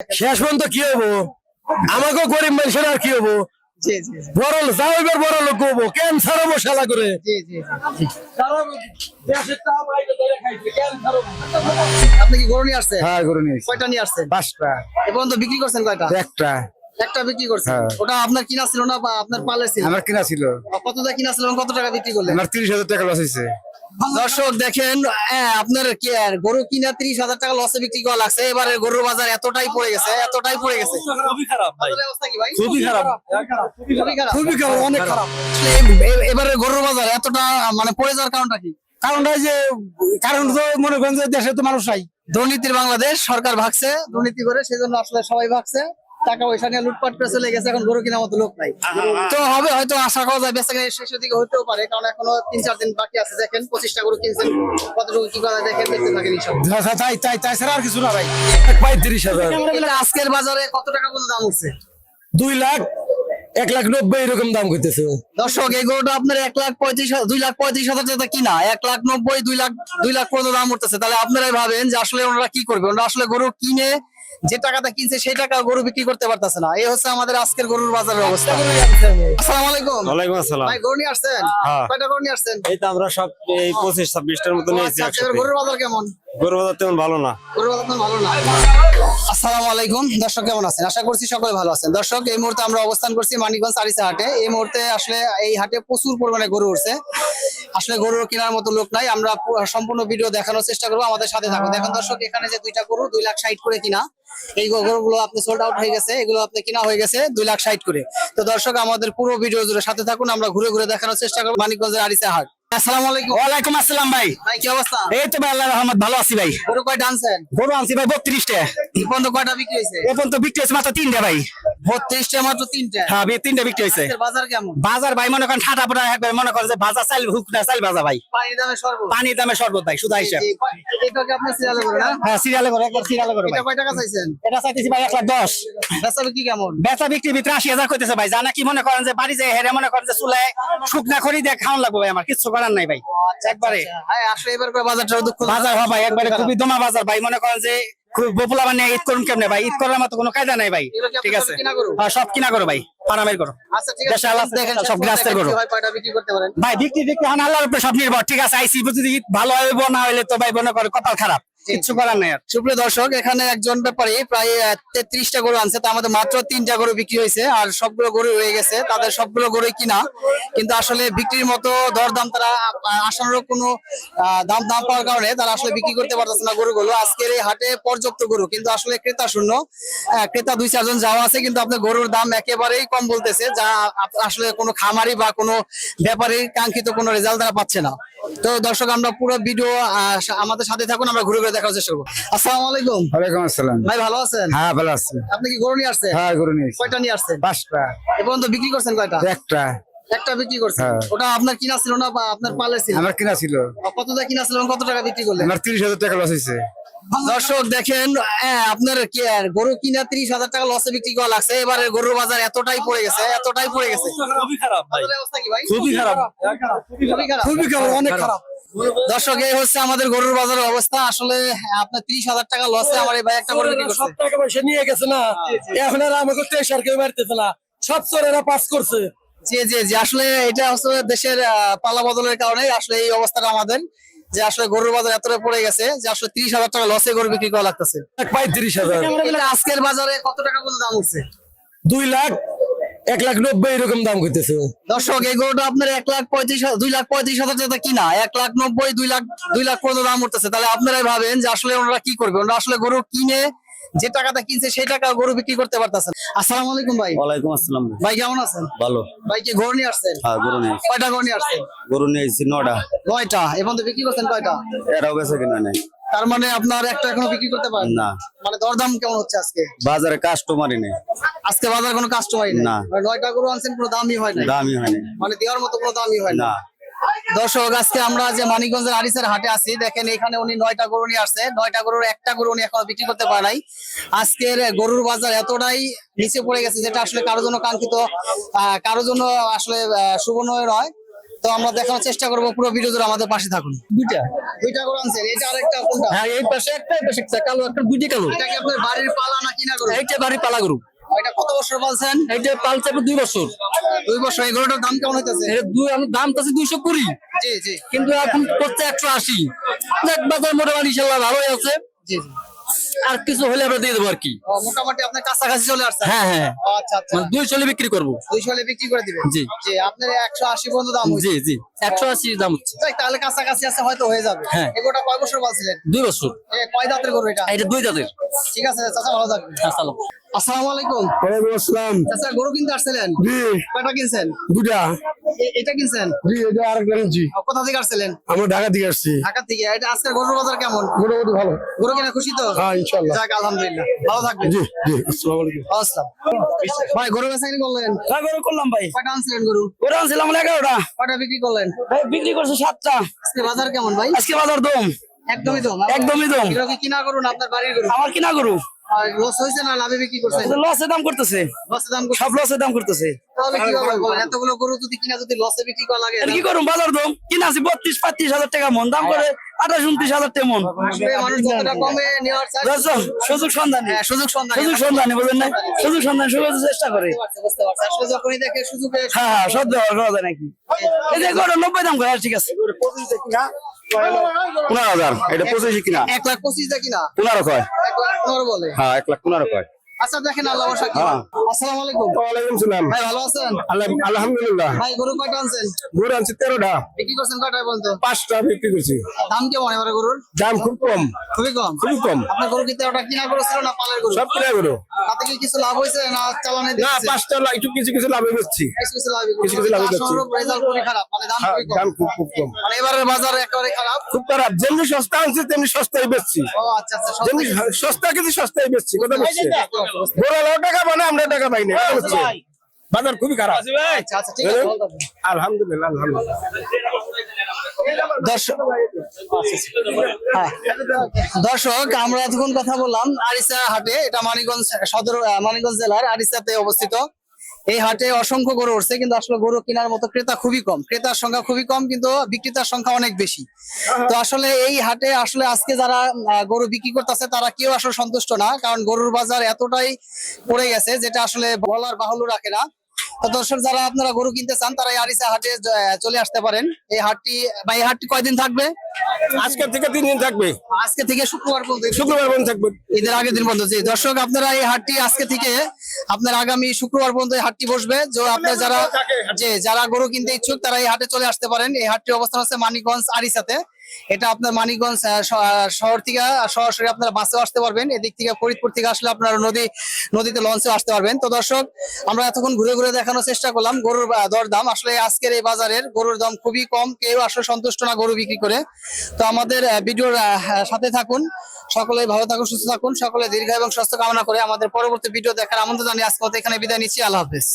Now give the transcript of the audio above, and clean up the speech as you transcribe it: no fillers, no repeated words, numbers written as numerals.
শেষ পর্যন্ত কি হবো? আমাকেও গরিব মানুষের আর কি হবো? জি জি বড় যাও এবার বড় লোক হবো কেন ছাড়বো শালা করে। জি জি আপনি কি গরু নিয়ে আসছেন? হ্যাঁ গরু নিয়েছি কয়টা নিয়ে আসছেন? 5টা। এ পর্যন্ত বিক্রি করছেন কয়টা? একটা একটা বিক্রি করছেন। হ্যাঁ। ওটা আপনার কিনা ছিল না বা আপনার পালে ছিল? আমার কিনা ছিল, কত টাকা কিনা ছিল এবং কত টাকা বিক্রি করলেন? আমার 30,000 টাকা লস হয়েছে। দর্শক দেখেন, আপনার গরু কিনা 30,000 টাকা লসে বিক্রি করা লাগছে। এবারে গরুর বাজার এতটাই পড়ে গেছে, এতটাই পড়ে গেছে। খুবই খারাপ ভাই, আপনাদের অবস্থা কি ভাই? খুবই খারাপ, খুবই খারাপ। খুবই খারাপ, অনেক খারাপ। এবারে গরুর বাজার এতটা মানে পড়ে যাওয়ার কারণটা কি? কারণটা যে কারণ তো মনে করেন যে দেশে তো মানুষ নাই, দুর্নীতির বাংলাদেশ, সরকার ভাগছে দুর্নীতি করে, সেজন্য আসলে সবাই ভাগছে, টাকা পয়সা নিয়ে লুটপাট করে চলে গেছে। এখন গরু কেনার মতো লোক নাই। তো হবে হয়তো, আশা করা যায় বেচা কেনা শেষের দিকে হতেও পারে, কারণ এখনো 3-4 দিন বাকি আছে। দেখেন 25টা গরু কিনছেন, কতটুকু কি করা যায় দেখেন, দেখতে থাকেন সব। তাই তাই তাই ছাড়া আর কিছু না ভাই। 35,000, আজকের বাজারে কত টাকা পর্যন্ত দাম উঠছে? 2 লাখ 1,90,000 এরকম দাম করতেছে। দর্শক, এই গরুটা আপনার 2,35,000 টাকা কিনা, 1,90,000, 2 লাখ পর্যন্ত দাম উঠতেছে। তাহলে আপনারাই ভাবেন যে আসলে ওনারা কি করবে। ওনারা আসলে গরু কিনে যে টাকাটা কিনছে সেই টাকা গরু বিক্রি করতে পারতেছে না। এই হচ্ছে আমাদের আজকের গরুর বাজারের অবস্থা। আসসালামু আলাইকুম। ওয়ালাইকুম আসসালাম। ভাই গরু নিয়ে আসছেন? হ্যাঁ। কয়টা গরু নিয়ে আসছেন? এই তো আমরা সব এই 25-26টার মতো নিয়েছি আচ্ছা, এবার একসাথে। গরুর বাজার কেমন? গরু বাজার তেমন ভালো না। গরুর বাজার তেমন ভালো না। আসসালামু আলাইকুম দর্শক, কেমন আছেন? আশা করছি সকলে ভালো আছেন। দর্শক, এই মুহূর্তে আমরা অবস্থান করছি মানিকগঞ্জ আরিচা হাটে। এই মুহূর্তে আসলে এই হাটে প্রচুর পরিমাণে গরু উঠছে। আসলে গরু কেনার মতো লোক নাই। আমরা সম্পূর্ণ ভিডিও দেখানোর চেষ্টা করবো, আমাদের সাথে থাকুন। দেখেন দর্শক, এখানে যে 2টা গরু 2,60,000 করে কিনা, এই গরুগুলো আপনি সোল্ড আউট হয়ে গেছে, এগুলো আপনি কিনা হয়ে গেছে 2,60,000 করে। তো দর্শক, আমাদের পুরো ভিডিও জুড়ে সাথে থাকুন, আমরা ঘুরে ঘুরে দেখানোর চেষ্টা করবো মানিকগঞ্জের আরিচা হাট। আসসালামু আলাইকুম। ওয়ালাইকুম আসসালাম ভাই। ভাই কি অবস্থা? এই তো ভাই আল্লাহর রহমত, ভালো আছি ভাই। গরু কয়টা আনছেন? গরু আনছি ভাই 32টা। এই পর্যন্ত কয়টা বিক্রি হয়েছে? এখন তো বিক্রি হয়েছে মাত্র 3টা ভাই। 32টা, মাত্র 3টা। হ্যাঁ 3টা বিক্রি হয়েছে। আজকের বাজার কেমন? বাজার ভাই মনে করেন ঠাটা পড়া একবার মনে করেন যে ভাজা চাল হুক না চাল ভাজা ভাই। পানির দামে সর্বোচ্চ। পানির দামে শরবত ভাই, সুদা হিসাব। এটা কি আপনার সিরিয়ালে করে না? হ্যাঁ সিরিয়ালে করে, একবার সিরিয়ালে করে ভাই। এটা কয় টাকা চাইছেন? এটা চাইতেছি ভাই 1,10,000। বেচা বিক্রি কেমন? বেচা বিক্রি ভিতরে 80,000 কইতেছে ভাই। জানা কি মনে করেন যে বাড়ি যায় হেরে মনে করেন যে চুলায় শুকনা খড়ি দিয়ে খাওয়ান লাগবে ভাই, আমার কিচ্ছু করার নাই ভাই। একবারে হ্যাঁ, আসলে এবার করে বাজারটা দুঃখ। বাজার হয় ভাই, একবারে খুবই দমা বাজার ভাই। মনে করেন যে খুব বপুলা মানে ঈদ করুন কেমনে ভাই, ঈদ করার মতো কোনো কায়দা নাই ভাই। এগুলো কি ঠিক আপনার আছে, কিনা গরু? হ্যাঁ সব কিনা করো ভাই, ফার্মের করো। আচ্ছা ঠিক আছে, দেশে আল্লাহ দেখেন সব গ্রাসের করো হয় কয়টা বিক্রি করতে পারেন। ভাই। বিক্রি এখন আল্লাহর উপরে সব নির্ভর। ঠিক আছে, আইসি যদি ঈদ ভালো হইব, না হইলে তো ভাই মনে করে কপাল খারাপ, কিচ্ছু করার নাই আর। সুপ্রিয় দর্শক, এখানে একজন ব্যাপারী প্রায় 33টা গরু আনছে, তার মধ্যে মাত্র 3টা গরু বিক্রি হয়েছে, আর সবগুলো গরু রয়ে গেছে। তাদের সবগুলো গরুই কিনা, কিন্তু আসলে বিক্রির মতো দরদাম তারা আসানোর কোনো দাম না পাওয়ার কারণে তারা আসলে বিক্রি করতে পারতেছে না গরুগুলো। আজকের এই হাটে পর্যাপ্ত গরু, কিন্তু আসলে ক্রেতা শূন্য। ক্রেতা 2-4 জন যাওয়া আছে, কিন্তু আপনার গরুর দাম একেবারেই কম বলতেছে, যা আসলে কোনো খামারি বা কোনো ব্যাপারীর কাঙ্ক্ষিত কোনো রেজাল্ট তারা পাচ্ছে না। তো দর্শক, আমরা পুরো ভিডিও আমাদের সাথে থাকুন, আমরা ঘুরে ঘুরে দেখার চেষ্টা করবো। আসসালামু আলাইকুম। ওয়ালাইকুম আসসালাম। ভাই ভালো আছেন? হ্যাঁ ভালো আছি। আপনি কি গরু নিয়ে আসছেন? হ্যাঁ গরু নিয়েছি কয়টা নিয়ে আসছেন? 5টা। এ পর্যন্ত বিক্রি করছেন কয়টা? একটা একটা বিক্রি করছেন। হ্যাঁ। ওটা আপনার কিনা ছিল না বা আপনার পালে ছিল? আমার কিনা ছিল, কত টাকা কিনা ছিল এবং কত টাকা বিক্রি করলেন? আমার 30,000 টাকা লস হয়েছে। দর্শক দেখেন, আপনার গরু কিনা 30,000 টাকা লসে বিক্রি করা লাগছে। এবারে গরুর বাজার এতটাই পড়ে গেছে, এতটাই পড়ে গেছে। খুবই খারাপ ভাই, আপনাদের অবস্থা কি ভাই? খুবই খারাপ, খুবই খারাপ। খুবই খারাপ, অনেক খারাপ। দর্শক, এই হচ্ছে আমাদের গরুর বাজারের অবস্থা। আসলে আপনার 30,000 টাকা লসে আমার এই ভাই একটা গরু বিক্রি করছে। সব টাকা পয়সা নিয়ে গেছে না, এখন আর আমাকে টেশার কেউ মারতেছে না, সব চোরেরা পাস করছে। জি জি জি, আসলে এটা হচ্ছে দেশের পালা বদলের কারণে আসলে এই অবস্থাটা আমাদের, যে আসলে গরুর বাজার এতটা পড়ে গেছে যে আসলে 30,000 টাকা লসে গরু বিক্রি করা লাগতেছে। 35,000, আজকের বাজারে কত টাকা পর্যন্ত দাম উঠছে? 2 লাখ 1,90,000 এরকম দাম করতেছে। দর্শক, এই গরুটা আপনার 2,35,000 টাকা কিনা, 1,90,000, 2 লাখ পর্যন্ত দাম উঠতেছে। তাহলে আপনারাই ভাবেন যে আসলে ওনারা কি করবে। ওনারা আসলে গরু কিনে যে টাকাটা কিনছে সেই টাকা গরু বিক্রি করতে পারতেছেন। আসসালামু আলাইকুম ভাই। ওয়ালাইকুম আসসালাম। ভাই কেমন আছেন? ভালো। ভাই কি গরু নিয়ে আসছেন? হ্যাঁ গরু নিয়েছি, কয়টা গরু নিয়ে আসছেন? গরু নিয়েছি 9টা। 9টা। এবং বিক্রি করছেন কয়টা? এরাও বেচা কিনা নেই। তার মানে আপনার একটা এখনো বিক্রি করতে পারেন না, মানে দরদাম কেমন হচ্ছে আজকে? বাজারে কাস্টমারই নেই, আজকে বাজার কোনো কাস্টমারই নেই। না। মানে 9টা গরু আনছেন, কোনো দামই হয় না, দামই হয়নি। মানে দেওয়ার মতো কোনো দামই হয় না। না, দর্শক, আজকে আমরা যে মানিকগঞ্জের আরিচার হাটে আছি, দেখেন এখানে উনি 9টা গরু নিয়ে আসছে। 9টা গরুর একটা গরু উনি এখনো বিক্রি করতে পারে নাই। আজকের গরুর বাজার এতটাই নিচে পড়ে গেছে, যেটা আসলে কারোর জন্য কাঙ্ক্ষিত, কারোর জন্য আসলে সুবর্ণ নয়। তো আমরা দেখানোর চেষ্টা করবো, পুরো ভিডিও জুড়ে আমাদের পাশে থাকুন। দুইটা গরু আনছেন, এটা আরেকটা কোনটা? হ্যাঁ এই পাশে একটা এই পাশে একটা কালো একটা দুইটা কালো এটা কি আপনার বাড়ির পালা না কিনা গরু? এইটা বাড়ি পালা গরু এটা কত বছর পালছেন? এইটা পালছে 2 বছর 2 বছর। এই গরুটার দাম কেমন হইতেছে? এর আমার দাম তো 220 জি জি কিন্তু এখন করছে 180 দেখ বাজার মোটামুটি ইনশাআল্লাহ ভালোই আছে জি জি। আর কিছু হলে আমরা দিয়ে দেবো আর কি মোটামুটি আপনার কাছাকাছি চলে আসছে। হ্যাঁ হ্যাঁ আচ্ছা আচ্ছা, মানে 200 বিক্রি করবো 200 হলে বিক্রি করে দিবেন? জি। জি, আপনার 180 পর্যন্ত দাম হইছে। জি জি 180 দাম হচ্ছে যাই, তাহলে কাছাকাছি আছে, হয়তো হয়ে যাবে। হ্যাঁ। এই গরুটা কয় বছর পালছিলেন? 2 বছর কয় দাঁতের গরু এটা? এটা 2 জাতের ঠিক আছে চাচা, ভালো থাকবেন। আসসালাম আসসালামু আলাইকুম। ওয়ালাইকুম আসসালাম। চাচা, গরু কিনতে আসছিলেন? জি, কয়টা কিনছেন? দুটা। এটা কিনছেন? জি, এটা আরেকটা নিচ্ছি। কোথা থেকে আসছিলেন? আমরা ঢাকা থেকে আসছি। ঢাকা থেকে। এটা আজকের গরুর বাজার কেমন? মোটামুটি ভালো। গরু কিনে খুশি তো? হ্যাঁ, ইনশাল্লাহ। যাক, আলহামদুলিল্লাহ, ভালো থাকবেন। জি জি, আসসালামু আলাইকুম। আসসালাম। ভাই, গরু বেচাকেনি করলেন? গরু করলাম ভাই কয়টা আনছিলেন গরু? গরু আনছিলাম 11টা কয়টা বিক্রি করলেন? ভাই বিক্রি করছে 7টা আজকে বাজার কেমন ভাই? আজকে বাজার দম একদমই তো একদমই দম এগুলো কি কিনা গরু না আপনার বাড়ির গরু? আমার কিনা গরু লস হয়েছে না লাভে বিক্রি করছেন? লসে দাম করতেছে লসে দাম করছেন? সব লসে দাম করতেছে তাহলে কি হবে বলেন? এতগুলো গরু যদি কিনা যদি লসে বিক্রি করা লাগে, আর কি করুন বাজার দম কিনা আছে 32-35 হাজার টাকা মন দাম করে 28-29 হাজার টাকা মন আসলে মানুষ যতটা কমে নেওয়ার চায়, বুঝছো? সুযোগ সন্ধানী হ্যাঁ, সুযোগ সন্ধানী। সুযোগ সন্ধানী বুঝলেন না সুযোগ সন্ধানী সুযোগ চেষ্টা করে বুঝতে পারছি। আসলে যখনই দেখে সুযোগে হ্যাঁ হ্যাঁ সব দেওয়া করা যায় নাকি এই যে গরু 90 দাম করে ঠিক আছে 15,000 এটা 25 কিনা 1,25,000 দিয়ে কিনা 15 কয় 1,15,000 বলে। হ্যাঁ 1,15 কয় আচ্ছা, দেখেন আল্লাহ বর্ষা কি। হ্যাঁ। আসসালামু আলাইকুম। ওয়ালাইকুম সালাম। ভাই, ভালো আছেন? আলহামদুলিল্লাহ। ভাই, গরু কয়টা আনছেন? গরু আনছি 13টা। বিক্রি করছেন কয়টায় বলতো? 5টা বিক্রি করছি। দাম কেমন এবারে গরুর? দাম খুব কম, খুবই কম। খুবই কম। আপনার গরু কি 13টা কিনা গরু ছিল না পালের গরু? সব কিনা গরু। তাতে কি কিছু লাভ হয়েছে না চালানে না, দিচ্ছে? 5টা একটু কিছু কিছু লাভে বেচছি। কিছু লাভ কিছু কিছু লাভে বেচছি। রেজাল্ট খুবই খারাপ, মানে দাম হ্যাঁ, খুবই কম। দাম খুব খুব কম। মানে এবারের বাজার একেবারে খারাপ। খুব খারাপ। যেমনি সস্তা আনছি তেমনি সস্তায় বেচছি। ও আচ্ছা আচ্ছা, যেমনি সস্তা কিছু সস্তায় বেচছি। কথা বলছি। বড় টাকা মানে আমরা টাকা পাই না। কথা বলছি। বাজার খুবই খারাপ। আচ্ছা আচ্ছা, ঠিক আছে, ভালো থাকবেন। আলহামদুলিল্লাহ, আলহামদুলিল্লাহ। দর্শক, আমরা এতক্ষণ কথা বললাম আরিচা হাটে। এটা মানিকগঞ্জ সদর, মানিকগঞ্জ জেলার আরিচাতে অবস্থিত। এই হাটে অসংখ্য গরু উঠছে, কিন্তু আসলে গরু কেনার মতো ক্রেতা খুবই কম। ক্রেতার সংখ্যা খুবই কম, কিন্তু বিক্রেতার সংখ্যা অনেক বেশি। তো আসলে এই হাটে আসলে আজকে যারা গরু বিক্রি করতেছে তারা কেউ আসলে সন্তুষ্ট না, কারণ গরুর বাজার এতটাই পড়ে গেছে যেটা আসলে বলার বাহুল্য রাখে না। তো দর্শক, যারা আপনারা গরু কিনতে চান তারা এই আরিচা হাটে চলে আসতে পারেন। এই হাটটি কয়দিন থাকবে? আজকে থেকে 3 দিন থাকবে। আজকে থেকে শুক্রবার পর্যন্ত। শুক্রবার বন্ধ থাকবে। ঈদের আগের দিন পর্যন্ত। জি, দর্শক, আপনারা এই হাটটি আজকে থেকে আপনার আগামী শুক্রবার পর্যন্ত এই হাটটি বসবে। আপনার যারা গরু কিনতে ইচ্ছুক তারা এই হাটে চলে আসতে পারেন। এই হাটটির অবস্থান হচ্ছে মানিকগঞ্জ আরিচাতে। এটা আপনার মানিকগঞ্জ শহর থেকে সরাসরি আপনারা বাসেও আসতে পারবেন। এদিক থেকে ফরিদপুর থেকে আসলে আপনারা নদীতে লঞ্চেও আসতে পারবেন। তো দর্শক, আমরা এতক্ষণ ঘুরে ঘুরে দেখানোর চেষ্টা করলাম গরুর দরদাম। আসলে আজকের এই বাজারের গরুর দাম খুবই কম, কেউ আসলে সন্তুষ্ট না গরু বিক্রি করে। তো আমাদের ভিডিওর সাথে থাকুন, সকলে ভালো থাকুন, সুস্থ থাকুন, সকলে দীর্ঘ এবং সুস্থ কামনা করে আমাদের পরবর্তী ভিডিও দেখার আমন্ত্রণ জানিয়ে আজকে মতো এখানে বিদায় নিচ্ছি। আল্লাহ হাফেজ।